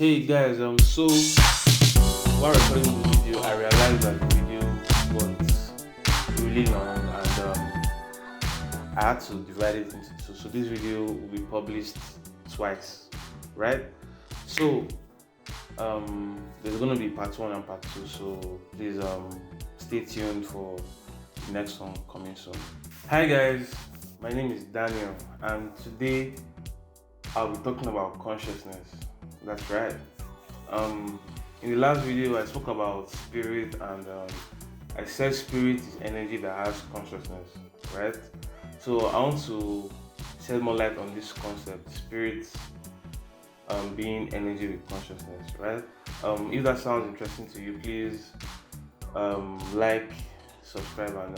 Hey guys, while recording this video, I realized that the video was really long and I had to divide it into two. So this video will be published twice, right? So there's gonna be part one and part two. So please stay tuned for the next one coming soon. Hi guys, my name is Daniel, and today I'll be talking about consciousness. That's right. Um, in the last video, I spoke about spirit, and I said spirit is energy that has consciousness, right? So I want to shed more light on this concept: spirit being energy with consciousness, right? If that sounds interesting to you, please like, subscribe, and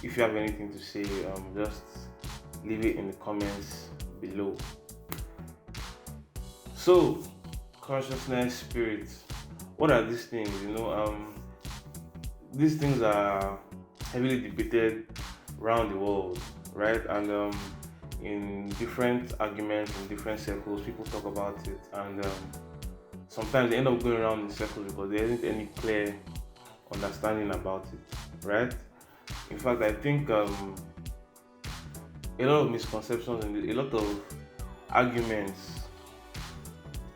if you have anything to say, just leave it in the comments below. So, consciousness, spirit, what are these things? These things are heavily debated around the world, right? And in different arguments, in different circles, people talk about it, and sometimes they end up going around in circles because there isn't any clear understanding about it, right? In fact, I think a lot of misconceptions and a lot of arguments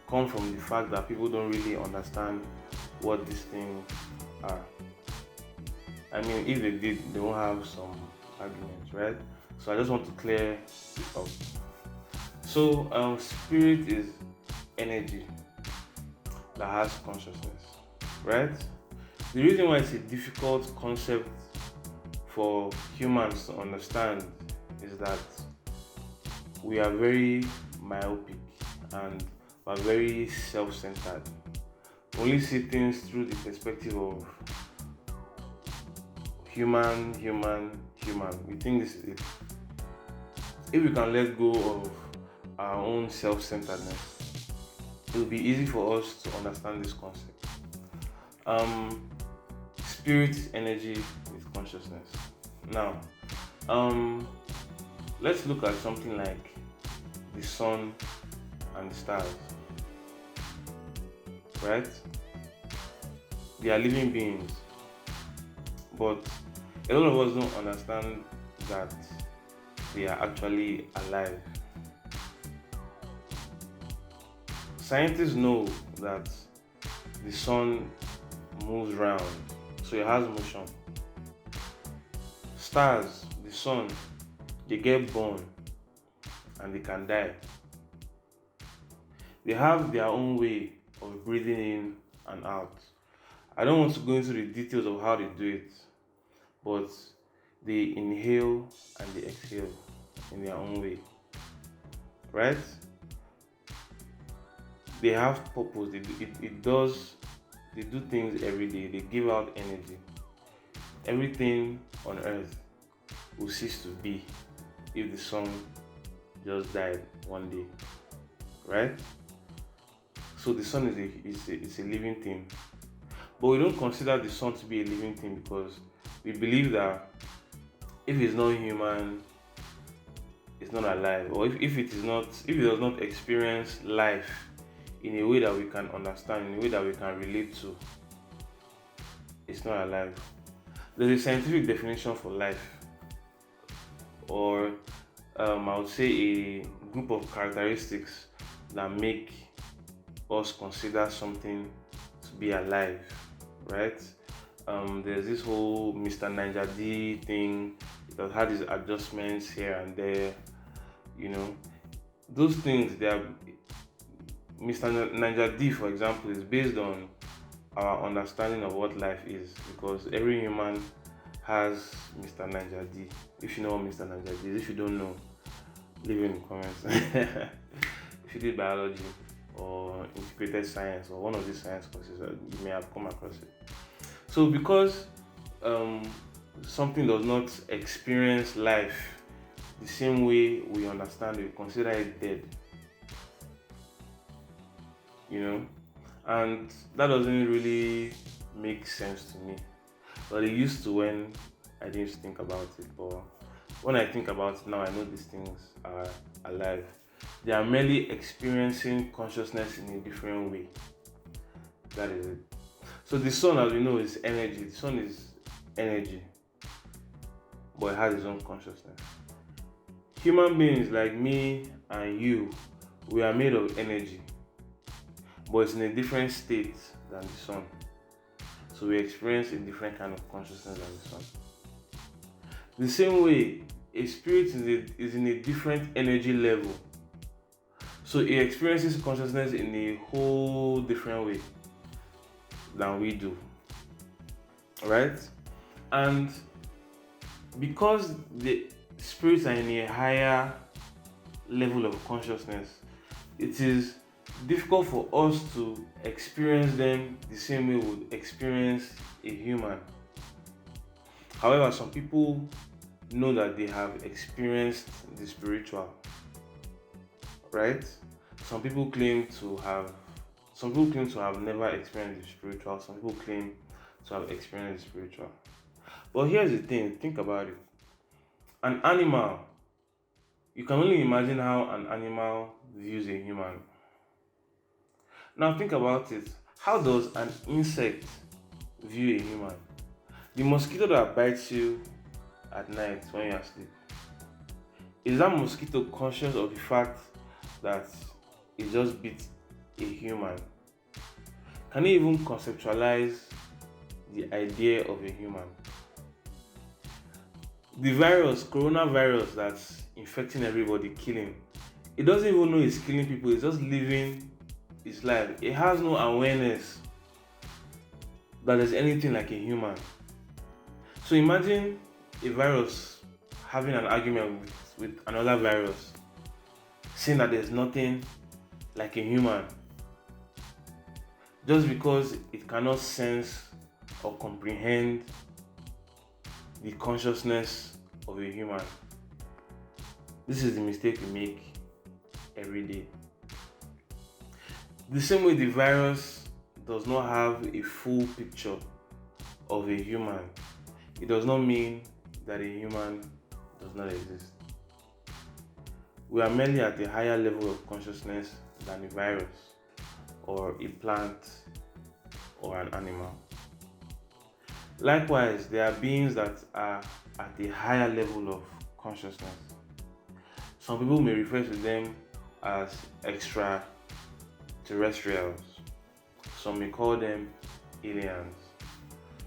come from the fact that people don't really understand what these things are. I mean, if they did, they won't have some arguments, right? So I just want to clear it up. So, spirit is energy that has consciousness, right? The reason why it's a difficult concept for humans to understand is that we are very myopic and are very self-centered. We only see things through the perspective of human. We think this is it. If we can let go of our own self-centeredness, it will be easy for us to understand this concept. Spirit is energy with consciousness. Now, let's look at something like the sun and the stars, right? They are living beings, but a lot of us don't understand that they are actually alive. Scientists know that the sun moves around, so it has motion. Stars, the sun, they get born and they can die. They have their own way of breathing in and out. I don't want to go into the details of how they do it, but they inhale and they exhale in their own way, right? They have purpose. They do things every day. They give out energy. Everything on earth will cease to be if the sun just died one day, right? So the sun is a living thing, but we don't consider the sun to be a living thing because we believe that if it's not human, it's not alive, or if it does not experience life in a way that we can understand, in a way that we can relate to, it's not alive. There's a scientific definition for life, or I would say a group of characteristics that make us consider something to be alive, right? There's this whole Mr. Ninja D thing that had these adjustments here and there, those things. They are Mr. Ninja D, for example, is based on our understanding of what life is, because every human has Mr. Ninja D. If you know what Mr. Ninja D is, if you don't know, leave it in the comments. If you did biology or integrated science or one of these science courses, you may have come across it. So because something does not experience life the same way we understand it, we consider it dead, and that doesn't really make sense to me. But it used to when I didn't think about it, but when I think about it now, I know these things are alive. They are merely experiencing consciousness in a different way. That is it. So the sun, as we know, is energy. The sun is energy, but it has its own consciousness. Human beings like me and you, we are made of energy, but it's in a different state than the sun. So we experience a different kind of consciousness than the sun. The same way, a spirit is in a different energy level. So it experiences consciousness in a whole different way than we do. Right? And because the spirits are in a higher level of consciousness, it is difficult for us to experience them the same way we would experience a human. However, some people know that they have experienced the spiritual, right? Some people claim to have never experienced the spiritual. Some people claim to have experienced the spiritual. But here's the thing, think about it. An animal, you can only imagine how an animal views a human. Now think about it. How does an insect view a human? The mosquito that bites you at night when you're asleep, is that mosquito conscious of the fact that it just bit a human? Can it even conceptualize the idea of a human? The virus, coronavirus that's infecting everybody, killing, it doesn't even know it's killing people, it's just living its life. It has no awareness that there's anything like a human. So imagine a virus having an argument with another virus, saying that there's nothing like a human, just because it cannot sense or comprehend the consciousness of a human. This is the mistake we make every day. The same way the virus does not have a full picture of a human, it does not mean that a human does not exist. We are merely at a higher level of consciousness than a virus, or a plant, or an animal. Likewise, there are beings that are at a higher level of consciousness. Some people may refer to them as extraterrestrials. Some may call them aliens.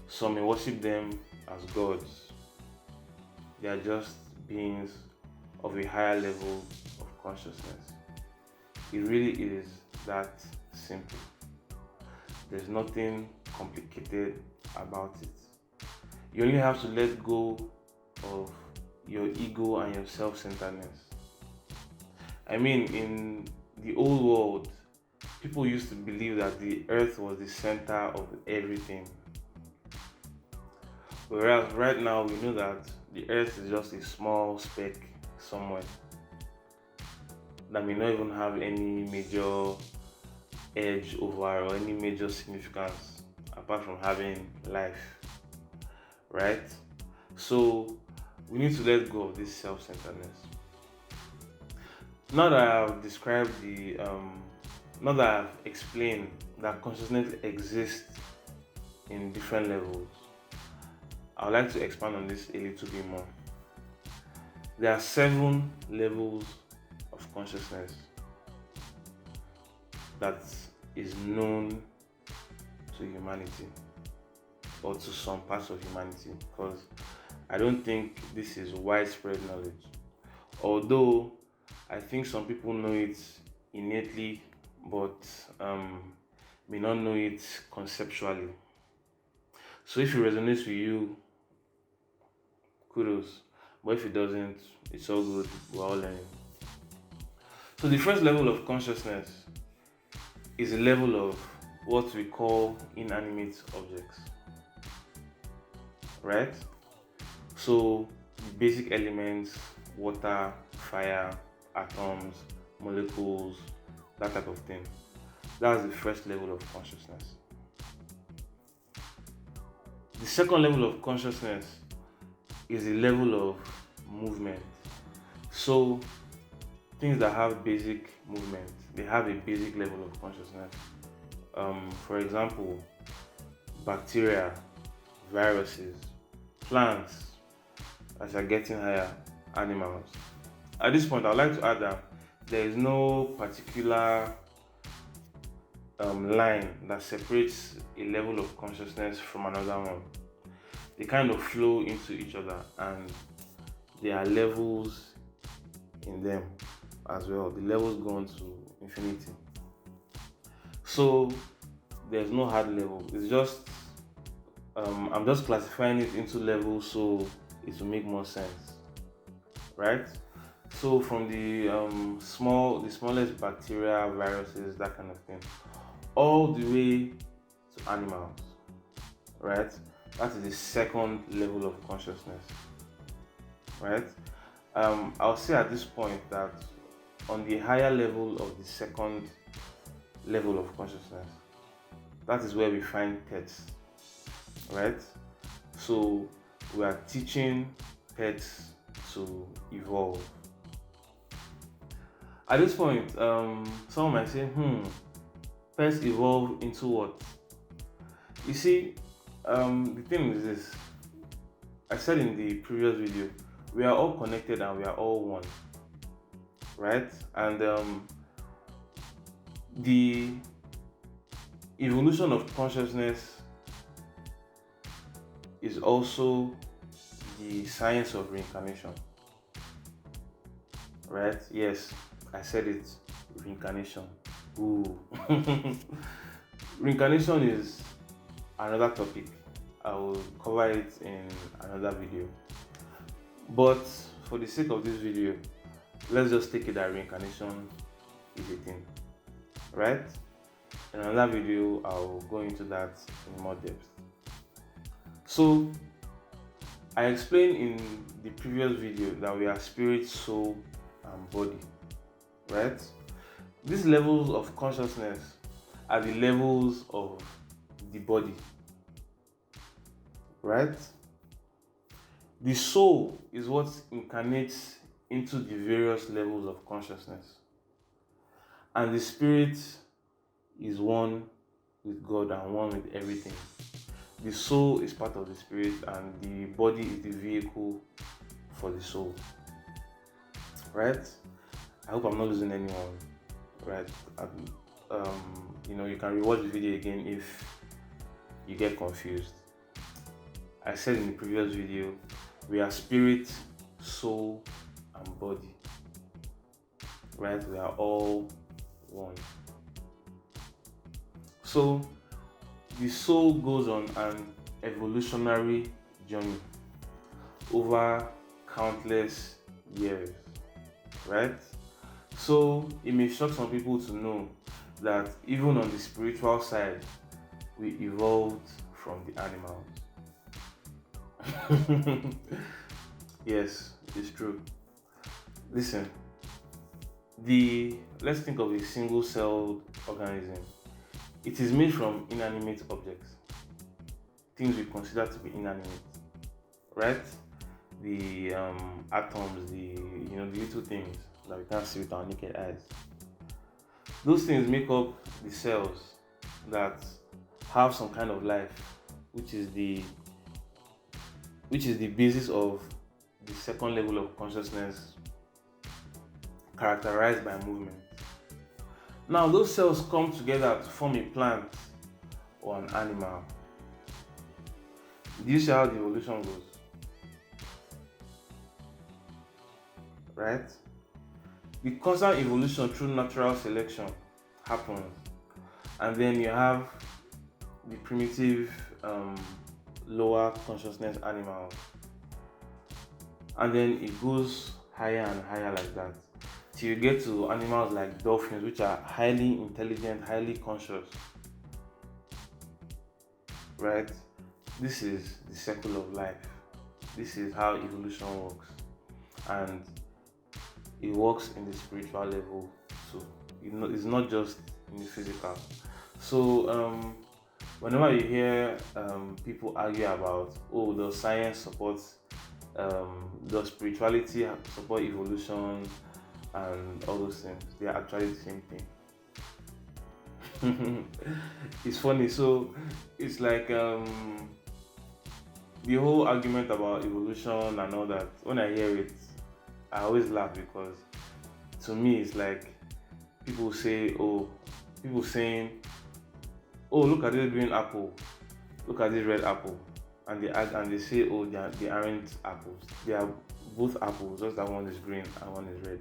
Some may worship them as gods. They are just beings of a higher level of consciousness. It really is that simple. There's nothing complicated about it. You only have to let go of your ego and your self-centeredness. I mean, in the old world, people used to believe that the earth was the center of everything. Whereas right now we know that the earth is just a small speck somewhere that may not even have any major edge over or any major significance apart from having life, right? So we need to let go of this self-centeredness. Now that I've described now that I've explained that consciousness exists in different levels, I would like to expand on this a little bit more. There are 7 levels of consciousness that is known to humanity, or to some parts of humanity, because I don't think this is widespread knowledge. Although I think some people know it innately, but may not know it conceptually. So if it resonates with you, kudos. But if it doesn't, it's all good. We're all learning. So the first level of consciousness is a level of what we call inanimate objects. Right? So the basic elements, water, fire, atoms, molecules, that type of thing. That's the first level of consciousness. The second level of consciousness is the level of movement. So things that have basic movement, they have a basic level of consciousness. For example, bacteria, viruses, plants, as are getting higher, animals. At this point, I'd like to add that there is no particular line that separates a level of consciousness from another one. They kind of flow into each other, and there are levels in them as well. The levels go on to infinity. So there's no hard level. It's just I'm just classifying it into levels so it will make more sense, right? So from the smallest bacteria, viruses, that kind of thing, all the way to animals, right? That is the second level of consciousness, right? I'll say at this point that on the higher level of the second level of consciousness, that is where we find pets, right? So we are teaching pets to evolve. At this point, someone might say, pets evolve into what? You see, the thing is this. I said in the previous video, we are all connected and we are all one, right? And the evolution of consciousness is also the science of reincarnation, right? Yes, I said it, reincarnation. Ooh. Reincarnation is another topic. I will cover it in another video. But for the sake of this video, let's just take it that reincarnation is a thing, right? In another video, I'll go into that in more depth. So, I explained in the previous video that we are spirit, soul, and body, right? These levels of consciousness are the levels of the body, right? The soul is what incarnates into the various levels of consciousness, and the spirit is one with God and one with everything. The soul is part of the spirit, and the body is the vehicle for the soul, right? I hope I'm not losing anyone, right? You can rewatch the video again if you get confused. I said in the previous video, we are spirit, soul, and body, right? We are all one. So the soul goes on an evolutionary journey over countless years, right? So it may shock some people to know that even on the spiritual side, we evolved from the animals. Yes, it's true. Listen, let's think of a single-celled organism. It is made from inanimate objects, things we consider to be inanimate, right? The atoms, the little things that we can't see with our naked eyes. Those things make up the cells that have some kind of life, which is the basis of the second level of consciousness, characterized by movement. Now, those cells come together to form a plant or an animal. Do you see how the evolution goes? Right? The constant evolution through natural selection happens, and then you have the primitive lower consciousness animals, and then it goes higher and higher like that till you get to animals like dolphins, which are highly intelligent, highly conscious, right? This is the circle of life. This is how evolution works, and it works in the spiritual level too. It's not just in the physical. So whenever you hear people argue about, does science support, does spirituality support evolution, and all those things. They are actually the same thing. It's funny. So it's like the whole argument about evolution and all that. When I hear it, I always laugh because to me it's like people say, oh, people saying, oh, look at this green apple, look at this red apple, and they say, oh, they aren't apples. They are both apples, just that one is green and one is red.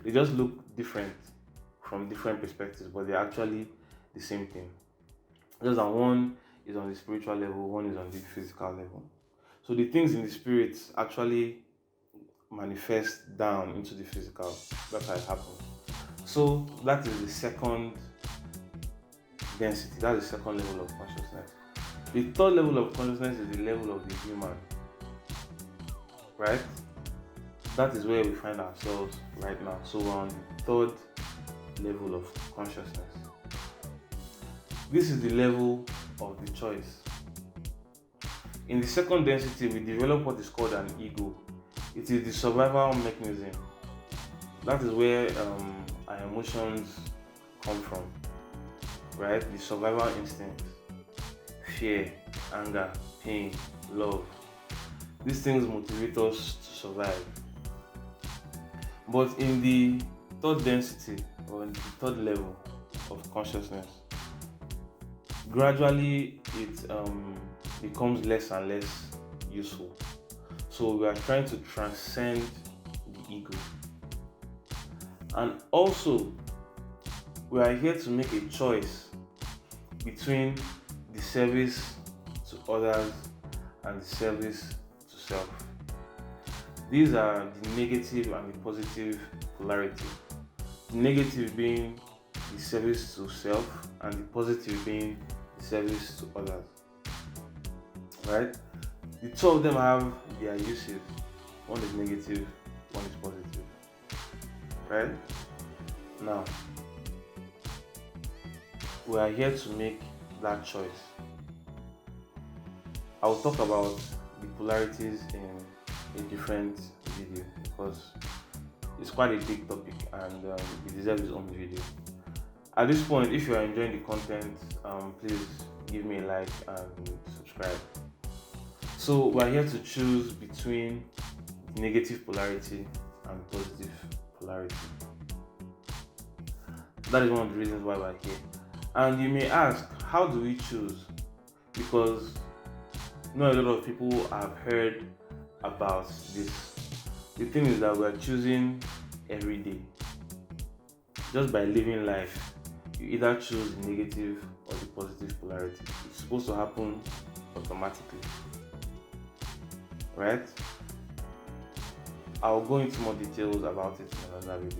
They just look different from different perspectives, but they're actually the same thing. Just that one is on the spiritual level, one is on the physical level. So the things in the spirit actually manifest down into the physical. That's how it happens. So that is the second density, that's the second level of consciousness. The third level of consciousness is the level of the human, right? That is where we find ourselves right now. So we're on the third level of consciousness. This is the level of the choice. In the second density, we develop what is called an ego. It is the survival mechanism. That is where our emotions come from, right? The survival instinct, fear, anger, pain, love. These things motivate us to survive. But in the third density, or in the third level of consciousness, gradually it becomes less and less useful. So we are trying to transcend the ego. And also, we are here to make a choice between the service to others and the service to self. These are the negative and the positive polarity. The negative being the service to self, and the positive being the service to others. Right? The two of them have their uses. One is negative, one is positive. Right? Now, we are here to make that choice. I will talk about the polarities in a different video because it's quite a big topic and it deserves its own video. At this point, if you are enjoying the content, please give me a like and subscribe. So we're here to choose between negative polarity and positive polarity. That is one of the reasons why we're here. And you may ask, how do we choose? Because not a lot of people have heard about this. The thing is that we're choosing every day. Just by living life, you either choose the negative or the positive polarity. It's supposed to happen automatically. Right? I'll go into more details about it in another video.